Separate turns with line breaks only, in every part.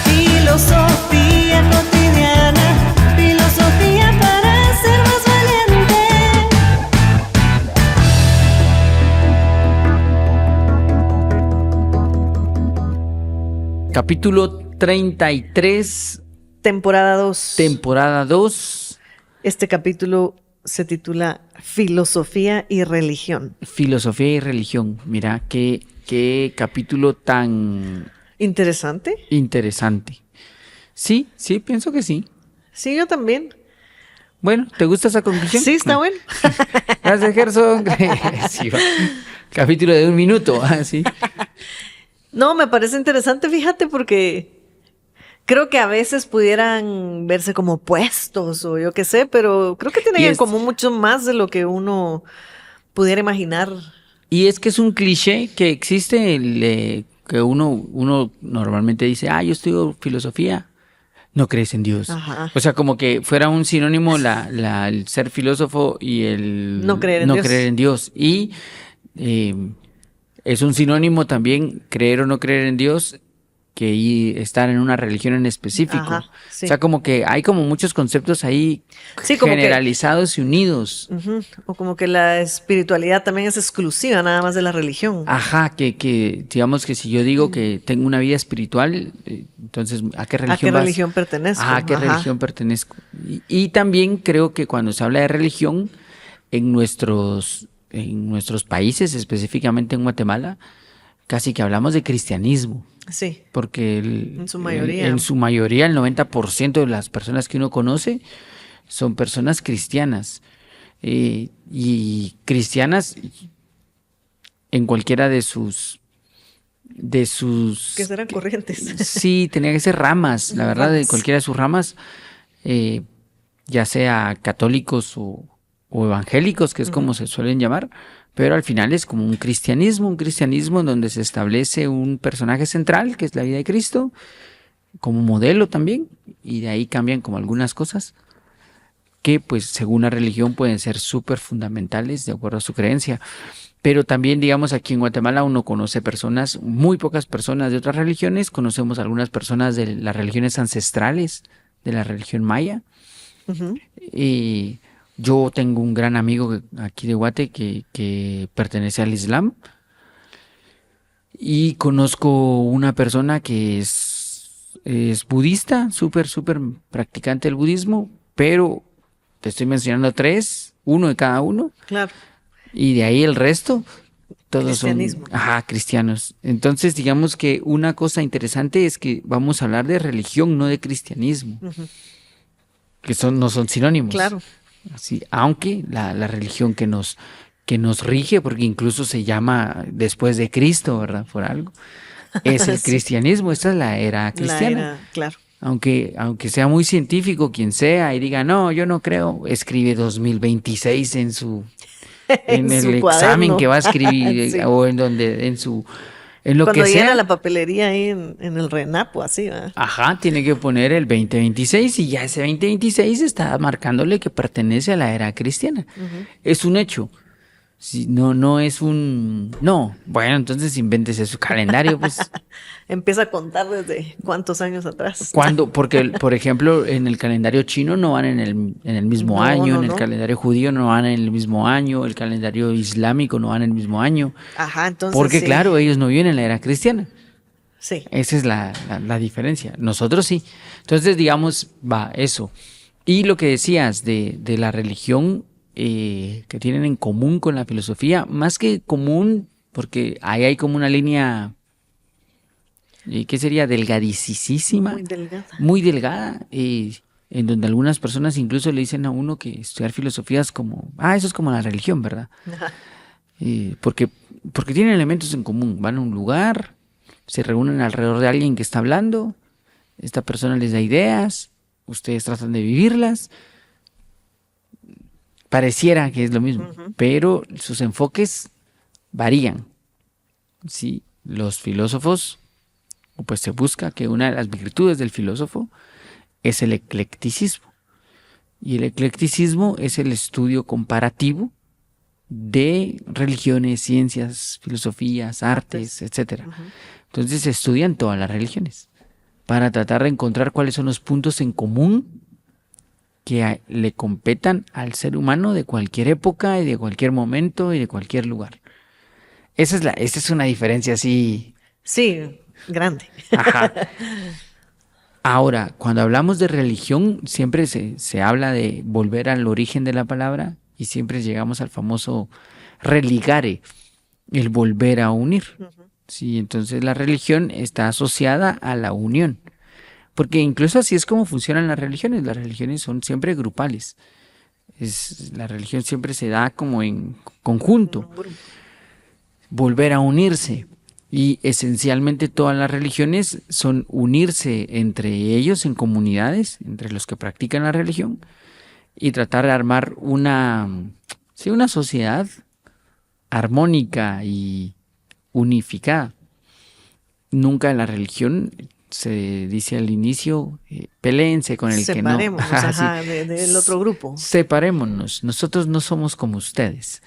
Filosofía cotidiana, filosofía para ser más valiente.
Capítulo 33.
Temporada 2.
Temporada 2.
Este capítulo se titula Filosofía y Religión.
Filosofía y religión. Mira, qué capítulo tan
¿Interesante?
interesante. Sí, pienso que sí.
Sí, yo también.
Bueno, ¿te gusta esa conclusión?
Sí, está bueno.
Gracias, Gerson. Sí, va. Capítulo de 1 minuto. Sí.
No, me parece interesante, fíjate, porque creo que a veces pudieran verse como opuestos o yo qué sé, pero creo que tienen en común mucho más de lo que uno pudiera imaginar.
Y es que es un cliché que existe, que uno normalmente dice, yo estudio filosofía, no crees en Dios.
Ajá.
O sea, como que fuera un sinónimo el ser filósofo y el
no creer
en Dios. Y es un sinónimo también creer o no creer en Dios que estar en una religión en específico.
Ajá, sí.
O sea, como que hay como muchos conceptos ahí
como
generalizados y unidos.
O como que la espiritualidad también es exclusiva nada más de la religión.
Ajá, que digamos que si yo digo que tengo una vida espiritual, entonces ¿a qué religión vas?
religión pertenezco?
¿A qué religión pertenezco? Y también creo que cuando se habla de religión en nuestros países, específicamente en Guatemala, casi que hablamos de cristianismo.
Sí.
Porque
en su mayoría.
En su mayoría, el 90% de las personas que uno conoce son personas cristianas. Y cristianas en cualquiera de sus
que serán corrientes.
Sí, tenía que ser ramas, la verdad, de cualquiera de sus ramas, ya sea católicos o evangélicos, que es como se suelen llamar, pero al final es como un cristianismo en donde se establece un personaje central, que es la vida de Cristo, como modelo también, y de ahí cambian como algunas cosas que pues según la religión pueden ser súper fundamentales de acuerdo a su creencia. Pero también, digamos, aquí en Guatemala uno conoce personas, muy pocas personas de otras religiones, conocemos algunas personas de las religiones ancestrales, de la religión maya. Y yo tengo un gran amigo aquí de Guate que pertenece al Islam. Y conozco una persona que es budista, súper practicante del budismo, pero te estoy mencionando 3, uno de cada uno.
Claro.
Y de ahí el resto, todos son cristianos. Entonces, digamos que una cosa interesante es que vamos a hablar de religión, no de cristianismo, que no son sinónimos.
Claro.
Así, aunque la religión que nos rige, porque incluso se llama después de Cristo, ¿verdad? Por algo, es el cristianismo. Esta es la era cristiana.
Claro.
Aunque sea muy científico quien sea y diga, no, yo no creo, escribe 2026 en el examen que va a escribir sí. O en lo
cuando
que sea.
Cuando llena la papelería ahí en el RENAPO, así, ¿verdad?
Ajá, tiene que poner el 2026 y ya ese 2026 está marcándole que pertenece a la era cristiana. Es un hecho. Si no es un... No, bueno, entonces invéntese su calendario, pues.
Empieza a contar desde cuántos años atrás.
¿Cuándo? Porque, por ejemplo, en el calendario chino no van en el mismo año, en el calendario judío no van en el mismo año, el calendario islámico no van en el mismo año.
Ajá, entonces
porque,
sí.
claro, ellos no viven en la era cristiana.
Sí.
Esa es la diferencia. Nosotros sí. Entonces, digamos, va, eso. Y lo que decías de la religión... que tienen en común con la filosofía, más que común, porque ahí hay como una línea, ¿qué sería? Delgadicísima. Muy delgada, en donde algunas personas incluso le dicen a uno que estudiar filosofía es como, eso es como la religión, ¿verdad? Porque tienen elementos en común, van a un lugar, se reúnen alrededor de alguien que está hablando, esta persona les da ideas, ustedes tratan de vivirlas. Pareciera que es lo mismo, pero sus enfoques varían. Sí, los filósofos, pues se busca que una de las virtudes del filósofo es el eclecticismo. Y el eclecticismo es el estudio comparativo de religiones, ciencias, filosofías, artes, etcétera. Entonces estudian todas las religiones para tratar de encontrar cuáles son los puntos en común que le competan al ser humano de cualquier época y de cualquier momento y de cualquier lugar. Esa es una diferencia así.
Sí, grande.
Ajá. Ahora, cuando hablamos de religión, siempre se habla de volver al origen de la palabra y siempre llegamos al famoso religare, el volver a unir. Sí, entonces la religión está asociada a la unión. Porque incluso así es como funcionan las religiones. Las religiones son siempre grupales. La religión siempre se da como en conjunto. Volver a unirse. Y esencialmente todas las religiones son unirse entre ellos en comunidades, entre los que practican la religión, y tratar de armar una sociedad armónica y unificada. Nunca en la religión se dice al inicio, peléense con el que no.
Del otro grupo.
Separémonos, nosotros no somos como ustedes.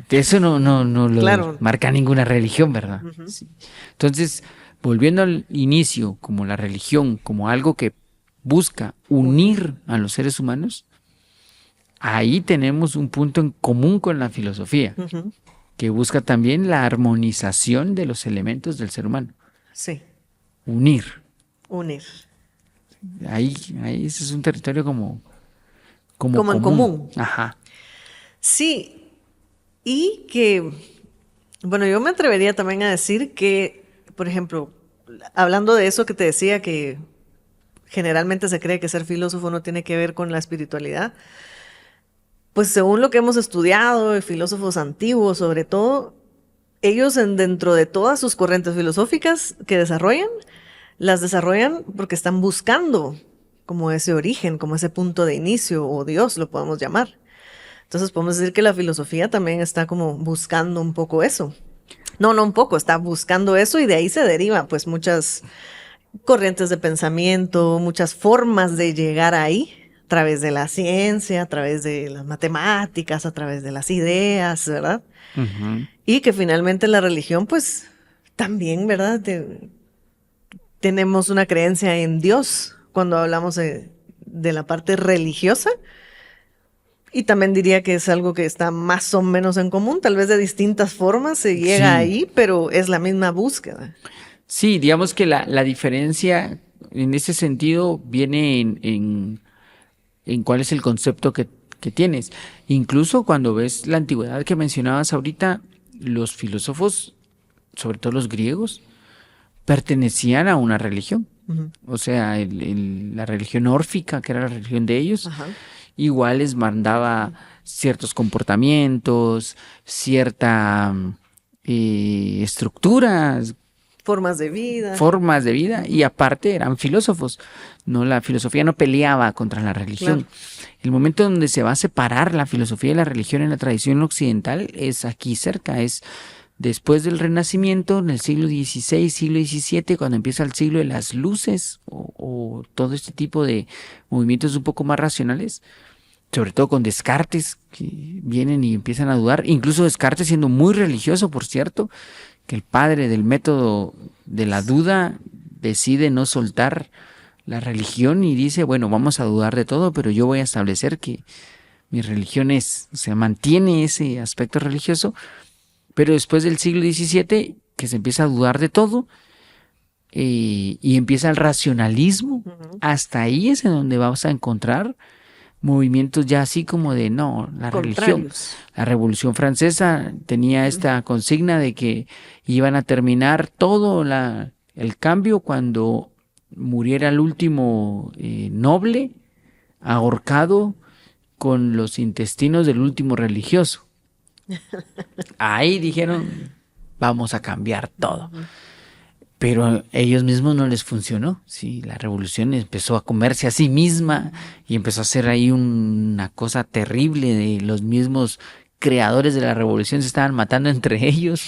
Eso no lo marca ninguna religión, ¿verdad? Sí. Entonces, volviendo al inicio, como la religión, como algo que busca unir a los seres humanos, ahí tenemos un punto en común con la filosofía, que busca también la armonización de los elementos del ser humano.
Sí.
Unir. Ahí ese es un territorio como común.
En común.
Ajá.
Sí. Y que, bueno, yo me atrevería también a decir que, por ejemplo, hablando de eso que te decía, que generalmente se cree que ser filósofo no tiene que ver con la espiritualidad, pues según lo que hemos estudiado, filósofos antiguos sobre todo, ellos dentro de todas sus corrientes filosóficas que desarrollan, las desarrollan porque están buscando como ese origen, como ese punto de inicio, o Dios lo podemos llamar. Entonces podemos decir que la filosofía también está como buscando un poco eso. No un poco, está buscando eso y de ahí se derivan pues muchas corrientes de pensamiento, muchas formas de llegar ahí, a través de la ciencia, a través de las matemáticas, a través de las ideas, ¿verdad? Y que finalmente la religión pues también, ¿verdad? Tenemos una creencia en Dios cuando hablamos de la parte religiosa. Y también diría que es algo que está más o menos en común, tal vez de distintas formas se llega ahí, pero es la misma búsqueda.
Sí, digamos que la diferencia en ese sentido viene en cuál es el concepto que tienes. Incluso cuando ves la antigüedad que mencionabas ahorita, los filósofos, sobre todo los griegos, pertenecían a una religión. O sea, la religión órfica, que era la religión de ellos, igual les mandaba ciertos comportamientos, cierta estructuras, formas de vida, y aparte eran filósofos. La filosofía no peleaba contra la religión. Claro. El momento donde se va a separar la filosofía y la religión en la tradición occidental es aquí cerca, es después del Renacimiento, en el siglo XVI, siglo XVII, cuando empieza el siglo de las luces o todo este tipo de movimientos un poco más racionales, sobre todo con Descartes, que vienen y empiezan a dudar, incluso Descartes siendo muy religioso, por cierto, que el padre del método de la duda decide no soltar la religión y dice, bueno, vamos a dudar de todo, pero yo voy a establecer que mi religión mantiene ese aspecto religioso, pero después del siglo XVII, que se empieza a dudar de todo, y empieza el racionalismo, hasta ahí es en donde vamos a encontrar movimientos ya así como de la religión. La Revolución Francesa tenía esta consigna de que iban a terminar todo el cambio cuando muriera el último noble ahorcado con los intestinos del último religioso. Ahí dijeron, vamos a cambiar todo. Pero a ellos mismos no les funcionó. Sí, la revolución empezó a comerse a sí misma y empezó a hacer ahí una cosa terrible. De los mismos creadores de la revolución se estaban matando entre ellos,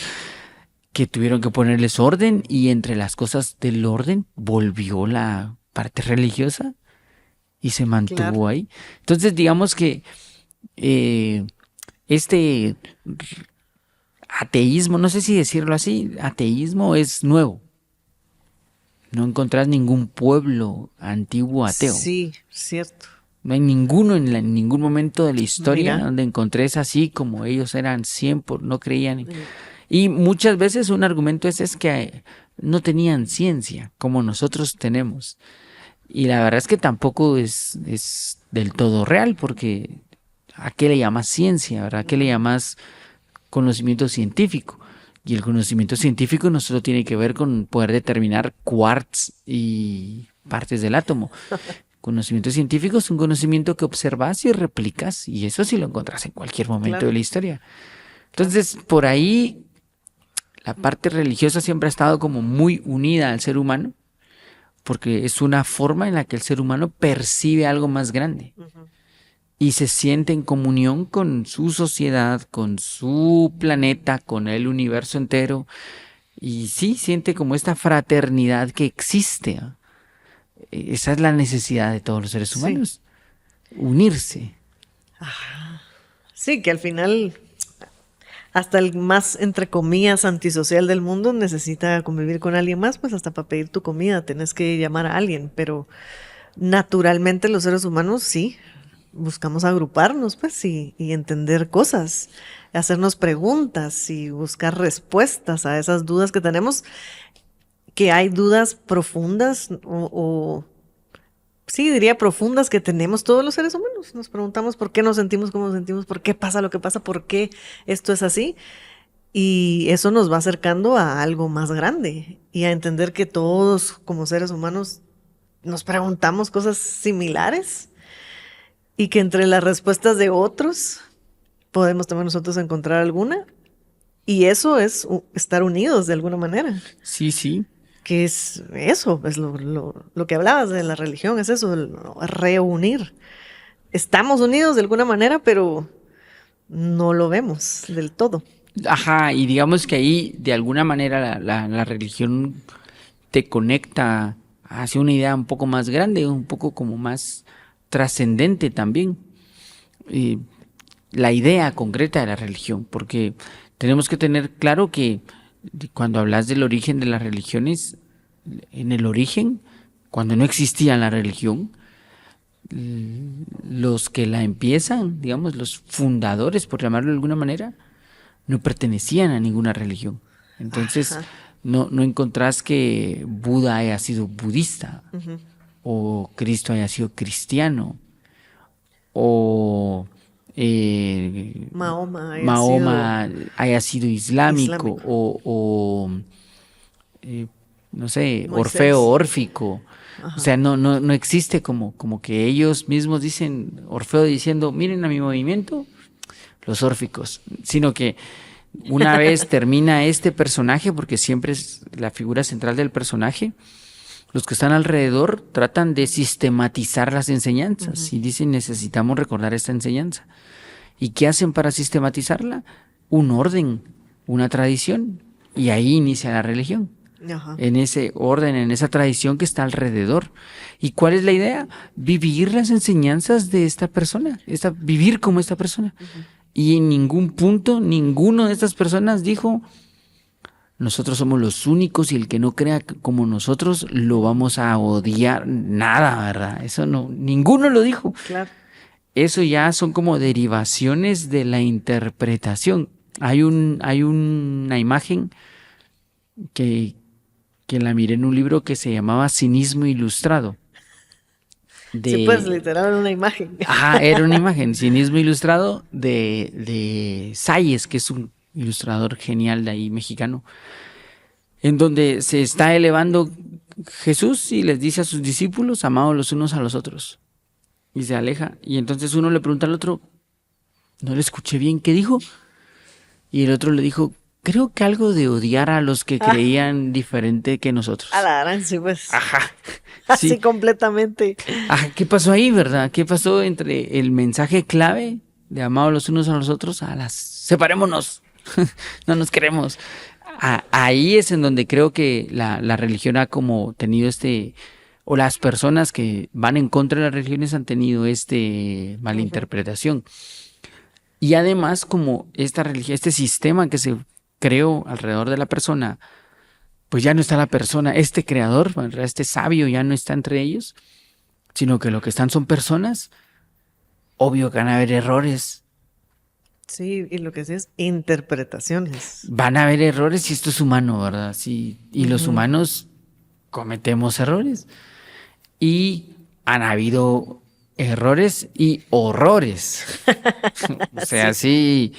que tuvieron que ponerles orden, y entre las cosas del orden volvió la parte religiosa y se mantuvo ahí. Entonces digamos que este ateísmo, no sé si decirlo así, ateísmo es nuevo. No encontrás ningún pueblo antiguo ateo.
Sí, cierto.
No hay ninguno en ningún momento de la historia
Mira.
donde encontrés así como ellos eran 100%, no creían. Y muchas veces un argumento es que no tenían ciencia como nosotros tenemos. Y la verdad es que tampoco es del todo real, porque ¿a qué le llamas ciencia, verdad? ¿A qué le llamas conocimiento científico? Y el conocimiento científico no solo tiene que ver con poder determinar quarks y partes del átomo. Conocimiento científico es un conocimiento que observas y replicas, y eso sí lo encontrás en cualquier momento de la historia. Entonces, por ahí, la parte religiosa siempre ha estado como muy unida al ser humano, porque es una forma en la que el ser humano percibe algo más grande. Y se siente en comunión con su sociedad, con su planeta, con el universo entero. Y sí, siente como esta fraternidad que existe. Esa es la necesidad de todos los seres humanos. Sí. Unirse.
Sí, que al final hasta el más, entre comillas, antisocial del mundo necesita convivir con alguien más, pues hasta para pedir tu comida tenés que llamar a alguien. Pero naturalmente los seres humanos sí. Buscamos agruparnos, pues, y entender cosas, hacernos preguntas y buscar respuestas a esas dudas que tenemos, que hay dudas profundas o sí, diría profundas que tenemos todos los seres humanos. Nos preguntamos por qué nos sentimos como nos sentimos, por qué pasa lo que pasa, por qué esto es así. Y eso nos va acercando a algo más grande y a entender que todos como seres humanos nos preguntamos cosas similares. Y que entre las respuestas de otros podemos también nosotros encontrar alguna. Y eso es estar unidos de alguna manera.
Sí, sí.
Que es eso, es lo que hablabas de la religión, es eso, reunir. Estamos unidos de alguna manera, pero no lo vemos del todo.
Ajá, y digamos que ahí de alguna manera la religión te conecta hacia una idea un poco más grande, un poco como más trascendente también, la idea concreta de la religión, porque tenemos que tener claro que cuando hablas del origen de las religiones, en el origen, cuando no existía la religión, los que la empiezan, digamos, los fundadores, por llamarlo de alguna manera, no pertenecían a ninguna religión. Entonces, no encontrás que Buda haya sido budista, o Cristo haya sido cristiano, o Mahoma haya sido islámico. O no sé, Moisés. Orfeo órfico. Ajá. O sea, no existe como que ellos mismos dicen, Orfeo diciendo, miren a mi movimiento, los órficos, sino que una vez termina este personaje, porque siempre es la figura central del personaje, los que están alrededor tratan de sistematizar las enseñanzas y dicen necesitamos recordar esta enseñanza. ¿Y qué hacen para sistematizarla? Un orden, una tradición, y ahí inicia la religión. Ajá. En ese orden, en esa tradición que está alrededor. ¿Y cuál es la idea? Vivir las enseñanzas de esta persona, vivir como esta persona. Y en ningún punto, ninguno de estas personas dijo, nosotros somos los únicos y el que no crea como nosotros lo vamos a odiar. Nada, ¿verdad? Eso no, ninguno lo dijo.
Claro.
Eso ya son como derivaciones de la interpretación. Hay una imagen que la miré en un libro que se llamaba Cinismo Ilustrado.
Sí, pues literal era una imagen.
Ajá, era una imagen, Cinismo Ilustrado de Salles, que es un ilustrador genial de ahí mexicano, en donde se está elevando Jesús y les dice a sus discípulos, amados los unos a los otros, y se aleja, y entonces uno le pregunta al otro, no le escuché bien, ¿qué dijo? Y el otro le dijo, creo que algo de odiar a los que creían diferente que nosotros.
A la gran, sí, pues.
Ajá.
Así
sí.
Completamente.
Ajá, ¿qué pasó ahí, verdad? ¿Qué pasó entre el mensaje clave de amados los unos a los otros a las separémonos? No nos queremos. Ahí es en donde creo que la religión ha como tenido o las personas que van en contra de las religiones han tenido malinterpretación. Y además, como esta religión, este sistema que se creó alrededor de la persona, pues ya no está la persona, este creador, este sabio ya no está entre ellos, sino que lo que están son personas. Obvio que van a haber errores.
Sí, y lo que sí es interpretaciones.
Van a haber errores y esto es humano, ¿verdad? Sí, y los humanos cometemos errores. Y han habido errores y horrores. O sea, sí,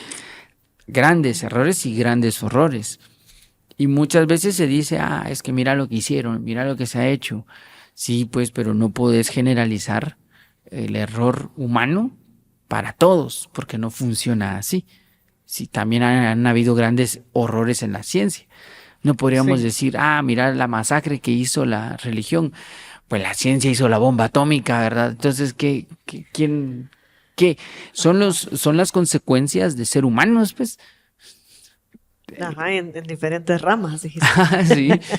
grandes errores y grandes horrores. Y muchas veces se dice, es que mira lo que hicieron, mira lo que se ha hecho. Sí, pues, pero no puedes generalizar el error humano para todos, porque no funciona así. Sí, también han habido grandes horrores en la ciencia. No podríamos decir, mira la masacre que hizo la religión. Pues la ciencia hizo la bomba atómica, ¿verdad? Entonces, ¿quién? Son las consecuencias de ser humanos, pues.
Ajá, en diferentes ramas, dijiste.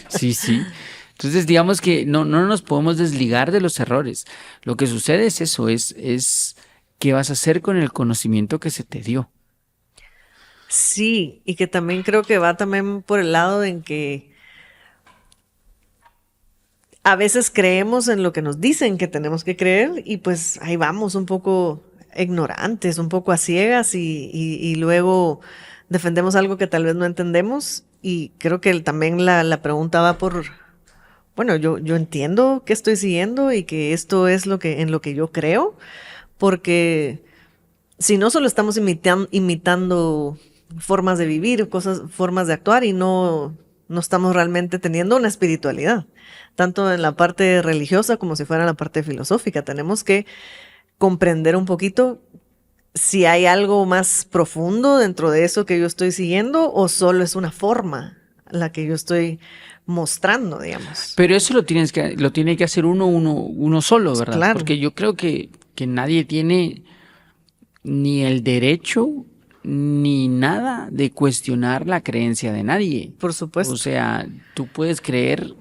Sí. Entonces, digamos que no nos podemos desligar de los errores. Lo que sucede es eso, es qué vas a hacer con el conocimiento que se te dio.
Sí, y que también creo que va también por el lado en que a veces creemos en lo que nos dicen que tenemos que creer y pues ahí vamos un poco ignorantes, un poco a ciegas y luego defendemos algo que tal vez no entendemos y creo que también la pregunta va por, bueno, yo entiendo que estoy siguiendo y que esto es en lo que yo creo, porque si no solo estamos imitando formas de vivir, formas de actuar y no estamos realmente teniendo una espiritualidad, tanto en la parte religiosa como si fuera en la parte filosófica. Tenemos que comprender un poquito si hay algo más profundo dentro de eso que yo estoy siguiendo o solo es una forma la que yo estoy mostrando, digamos.
Pero eso lo tiene que hacer uno solo, ¿verdad?
Claro.
Porque yo creo que nadie tiene ni el derecho ni nada de cuestionar la creencia de nadie.
Por supuesto.
O sea, tú puedes creer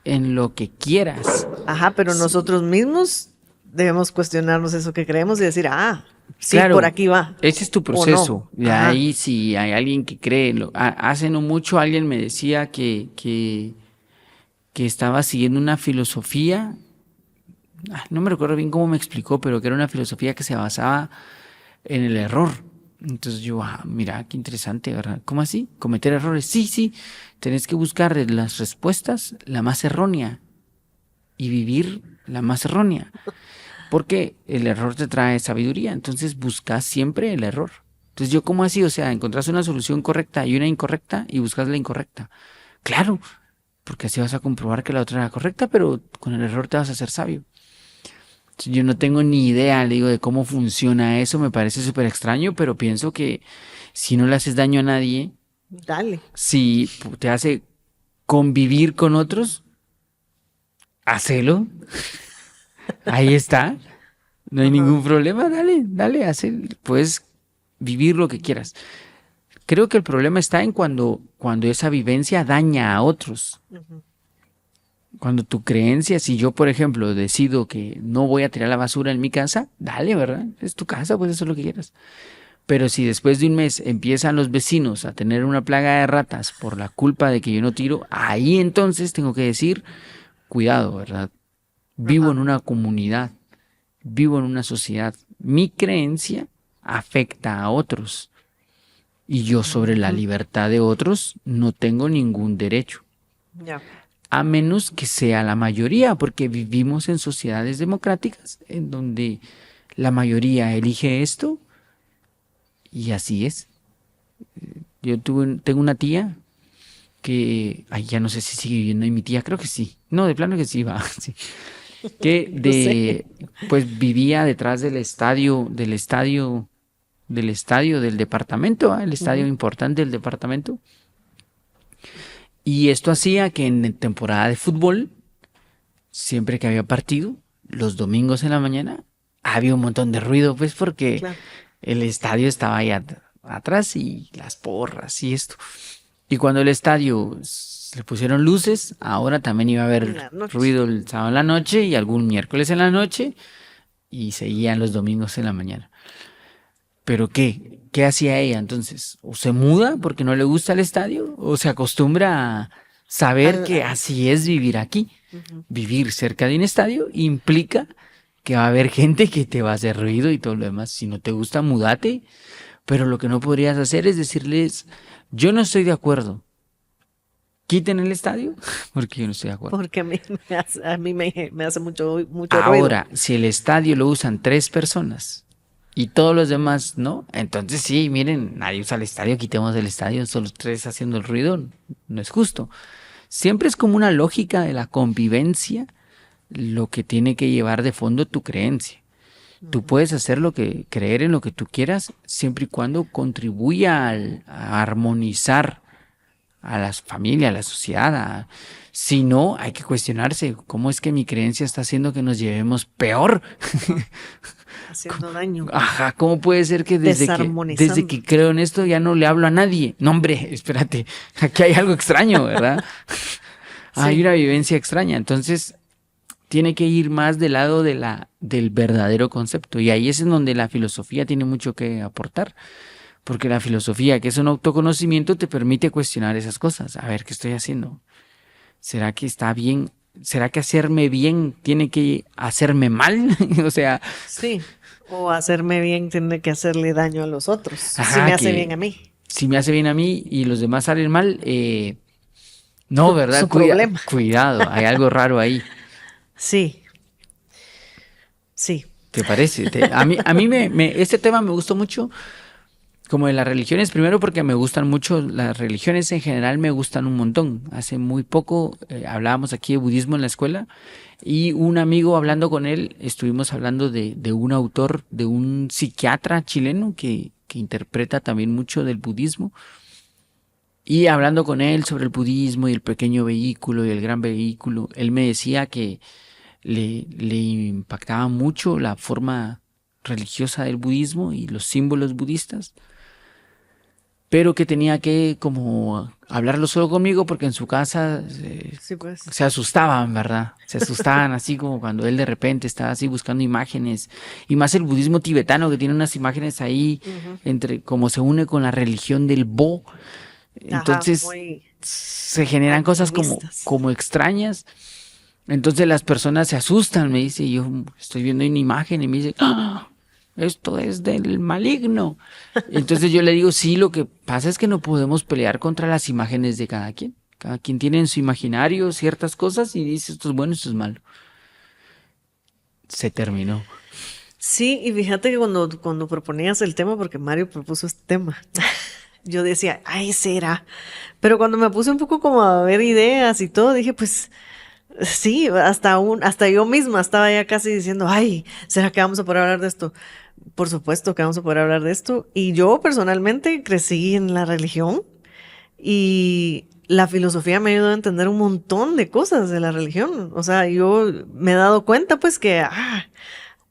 en lo que quieras.
Ajá, pero nosotros mismos debemos cuestionarnos eso que creemos y decir, sí,
claro,
por aquí va.
Ese es tu proceso.
No.
De ahí, si hay alguien que cree. Hace no mucho alguien me decía que estaba siguiendo una filosofía. No me recuerdo bien cómo me explicó, pero que era una filosofía que se basaba en el error. Entonces yo, mira, qué interesante, ¿verdad? ¿Cómo así? ¿Cometer errores? Sí. Tenés que buscar de las respuestas la más errónea y vivir la más errónea. Porque el error te trae sabiduría, entonces buscas siempre el error. Entonces yo, ¿cómo así? O sea, encontrás una solución correcta y una incorrecta y buscas la incorrecta. Claro, porque así vas a comprobar que la otra era correcta, pero con el error te vas a hacer sabio. Yo no tengo ni idea, le digo, de cómo funciona eso, me parece súper extraño, pero pienso que si no le haces daño a nadie,
dale.
Si te hace convivir con otros, hacelo. Ahí está. No hay ningún problema, dale, puedes vivir lo que quieras. Creo que el problema está en cuando esa vivencia daña a otros. Cuando tu creencia, si yo, por ejemplo, decido que no voy a tirar la basura en mi casa, dale, ¿verdad? Es tu casa, pues eso es lo que quieras. Pero si después de un mes empiezan los vecinos a tener una plaga de ratas por la culpa de que yo no tiro, ahí entonces tengo que decir, cuidado, ¿verdad? Vivo en una comunidad, vivo en una sociedad. Mi creencia afecta a otros. Y yo sobre la libertad de otros no tengo ningún derecho.
Ya.
A menos que sea la mayoría, porque vivimos en sociedades democráticas en donde la mayoría elige esto y así es. Yo tengo una tía que, ya no sé si sigue viviendo ahí mi tía, creo que sí. No, de plano que sí va. Sí. Que pues vivía detrás del estadio del departamento, el estadio importante del departamento. Y esto hacía que en temporada de fútbol, siempre que había partido, los domingos en la mañana, había un montón de ruido, pues porque el estadio estaba ahí atrás y las porras y esto. Y cuando el estadio le pusieron luces, ahora también iba a haber ruido el sábado en la noche y algún miércoles en la noche y seguían los domingos en la mañana. ¿Pero qué? ¿Qué hacía ella entonces? ¿O se muda porque no le gusta el estadio? ¿O se acostumbra a saber que así es vivir aquí? Vivir cerca de un estadio implica que va a haber gente que te va a hacer ruido y todo lo demás. Si no te gusta, mudate. Pero lo que no podrías hacer es decirles, yo no estoy de acuerdo. Quiten el estadio, porque yo no estoy de acuerdo.
Porque a mí me hace mucho ruido.
Ahora, si el estadio lo usan 3 personas y todos los demás no, entonces sí, miren, nadie usa el estadio, quitemos el estadio, solo 3 haciendo el ruido, no es justo. Siempre es como una lógica de la convivencia lo que tiene que llevar de fondo tu creencia. Tú puedes hacer creer en lo que tú quieras, siempre y cuando contribuya a armonizar a la familia, a la sociedad. Si no, hay que cuestionarse cómo es que mi creencia está haciendo que nos llevemos peor.
Haciendo daño.
Ajá, ¿cómo puede ser que desde que creo en esto ya no le hablo a nadie? No, hombre, espérate, aquí hay algo extraño, ¿verdad? Sí. Hay una vivencia extraña, entonces tiene que ir más del lado del verdadero concepto, y ahí es en donde la filosofía tiene mucho que aportar. Porque la filosofía, que es un autoconocimiento, te permite cuestionar esas cosas. A ver, ¿qué estoy haciendo? ¿Será que está bien? ¿Será que hacerme bien tiene que hacerme mal? O sea...
Sí, o hacerme bien tiene que hacerle daño a los otros. Ajá, si me hace bien a mí.
Si me hace bien a mí y los demás salen mal, no, ¿verdad?
Su problema.
Cuidado, hay algo raro ahí.
Sí. Sí.
¿Te parece? A mí este tema me gustó mucho. Como de las religiones, primero porque me gustan mucho, las religiones en general me gustan un montón. Hace muy poco hablábamos aquí de budismo en la escuela y un amigo, hablando con él, estuvimos hablando de un autor, de un psiquiatra chileno que interpreta también mucho del budismo, y hablando con él sobre el budismo y el pequeño vehículo y el gran vehículo, él me decía que le impactaba mucho la forma religiosa del budismo y los símbolos budistas, pero que tenía que como hablarlo solo conmigo porque en su casa
sí, pues.
Se asustaban, ¿verdad? Se asustaban así como cuando él de repente estaba así buscando imágenes, y más el budismo tibetano que tiene unas imágenes ahí entre como se une con la religión del Bo. Entonces se generan cosas como extrañas. Entonces las personas se asustan, me dice, yo estoy viendo una imagen y me dice, ¡ah! Esto es del maligno. Entonces yo le digo, sí, lo que pasa es que no podemos pelear contra las imágenes de cada quien. Cada quien tiene en su imaginario ciertas cosas y dice, esto es bueno, esto es malo. Se terminó.
Sí, y fíjate que cuando proponías el tema, porque Mario propuso este tema, yo decía, ay, será. Pero cuando me puse un poco como a ver ideas y todo, dije, pues... Sí, hasta yo misma estaba ya casi diciendo, ay, ¿será que vamos a poder hablar de esto? Por supuesto que vamos a poder hablar de esto. Y yo personalmente crecí en la religión y la filosofía me ayudó a entender un montón de cosas de la religión. O sea, yo me he dado cuenta pues que,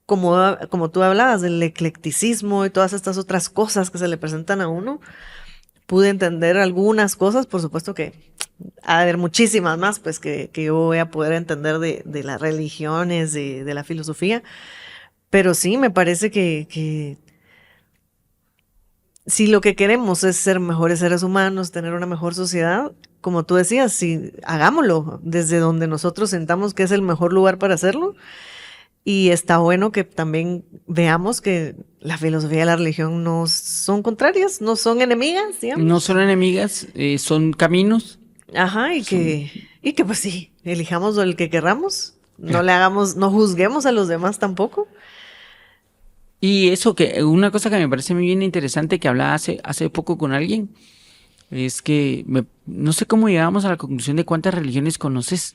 como tú hablabas del eclecticismo y todas estas otras cosas que se le presentan a uno, pude entender algunas cosas, por supuesto que ha de haber muchísimas más, pues que yo voy a poder entender de las religiones, de la filosofía, pero sí, me parece que si lo que queremos es ser mejores seres humanos, tener una mejor sociedad, como tú decías, sí, hagámoslo desde donde nosotros sentamos que es el mejor lugar para hacerlo. Y está bueno que también veamos que la filosofía y la religión no son contrarias, no son enemigas, digamos.
No son enemigas, son caminos.
Ajá, y que pues sí, elijamos el que querramos, no juzguemos a los demás tampoco.
Y eso, que una cosa que me parece muy bien interesante que hablaba hace poco con alguien, es que no sé cómo llegamos a la conclusión de cuántas religiones conoces.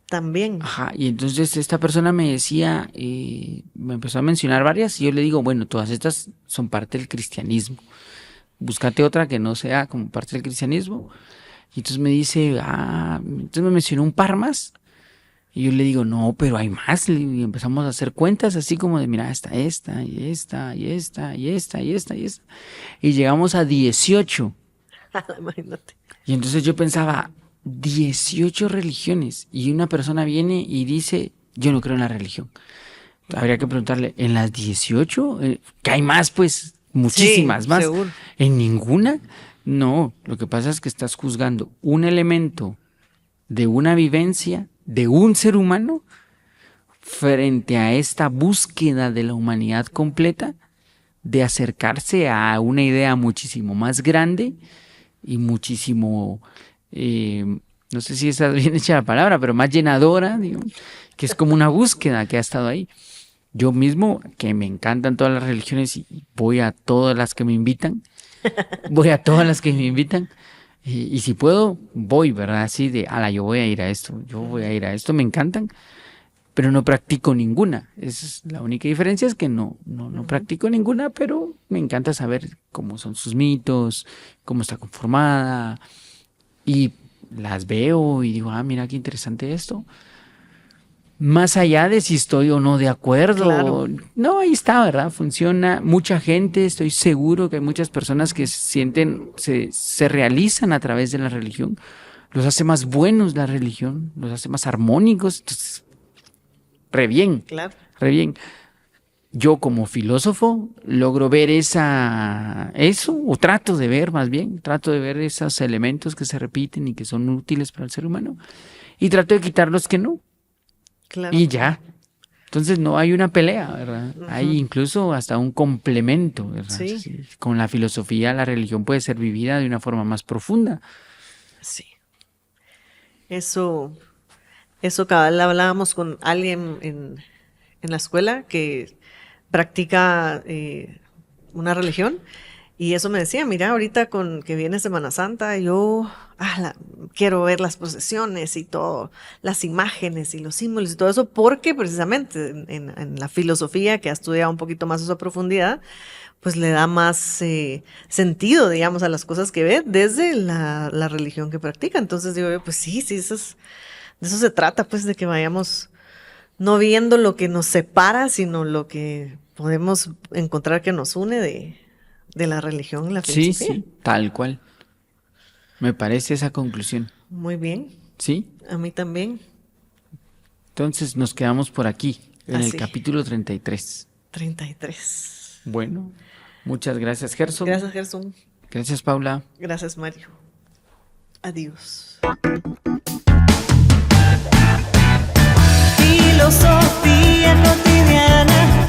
También.
Ajá, y entonces esta persona me decía, me empezó a mencionar varias, y yo le digo, bueno, todas estas son parte del cristianismo. Búscate otra que no sea como parte del cristianismo. Y entonces me dice, entonces me mencionó un par más. Y yo le digo, no, pero hay más. Y empezamos a hacer cuentas así como de, mira, esta, y esta, y esta, y esta, y esta, y esta. Y llegamos a 18.
Imagínate.
Y entonces yo pensaba, 18 religiones. Y una persona viene y dice, yo no creo en la religión. Habría que preguntarle, ¿en las 18? ¿Qué hay más, pues? muchísimas
Sí,
más.
seguro.
En ninguna, no. Lo que pasa es que estás juzgando un elemento de una vivencia de un ser humano frente a esta búsqueda de la humanidad completa, de acercarse a una idea muchísimo más grande y muchísimo, no sé si está bien hecha la palabra, pero más llenadora, digamos, que es como una búsqueda que ha estado ahí. Yo mismo, que me encantan todas las religiones y voy a todas las que me invitan, y si puedo, voy, ¿verdad? Así de, yo voy a ir a esto, me encantan, pero no practico ninguna. Esa es la única diferencia, es que no practico ninguna, pero me encanta saber cómo son sus mitos, cómo está conformada, y las veo y digo, mira qué interesante esto. Más allá de si estoy o no de acuerdo,
Claro.
no, ahí está, ¿verdad? Funciona. Mucha gente, estoy seguro que hay muchas personas que se realizan a través de la religión. Los hace más buenos la religión, los hace más armónicos. Entonces, re bien,
Claro.
re bien. Yo como filósofo logro ver o trato de ver esos elementos que se repiten y que son útiles para el ser humano, y trato de quitar los que no.
Claro.
Y ya. Entonces no hay una pelea, ¿verdad? Hay incluso hasta un complemento, ¿verdad?
Sí.
Sí. Con la filosofía, la religión puede ser vivida de una forma más profunda.
Sí. Eso cabal, hablábamos con alguien en la escuela que practica una religión, y eso me decía, mira, ahorita con que viene Semana Santa, yo quiero ver las procesiones y todo, las imágenes y los símbolos y todo eso, porque precisamente en la filosofía, que ha estudiado un poquito más eso a profundidad, pues le da más sentido, digamos, a las cosas que ve desde la religión que practica. Entonces digo yo, pues sí, de eso se trata, pues, de que vayamos no viendo lo que nos separa, sino lo que podemos encontrar que nos une de la religión y la filosofía.
Sí, tal cual. Me parece esa conclusión.
Muy bien.
¿Sí?
A mí también.
Entonces nos quedamos por aquí, en el
Así.
capítulo 33.
33.
Bueno, muchas gracias, Gerson.
Gracias, Gerson.
Gracias, Paula.
Gracias, Mario. Adiós.
Filosofía cotidiana.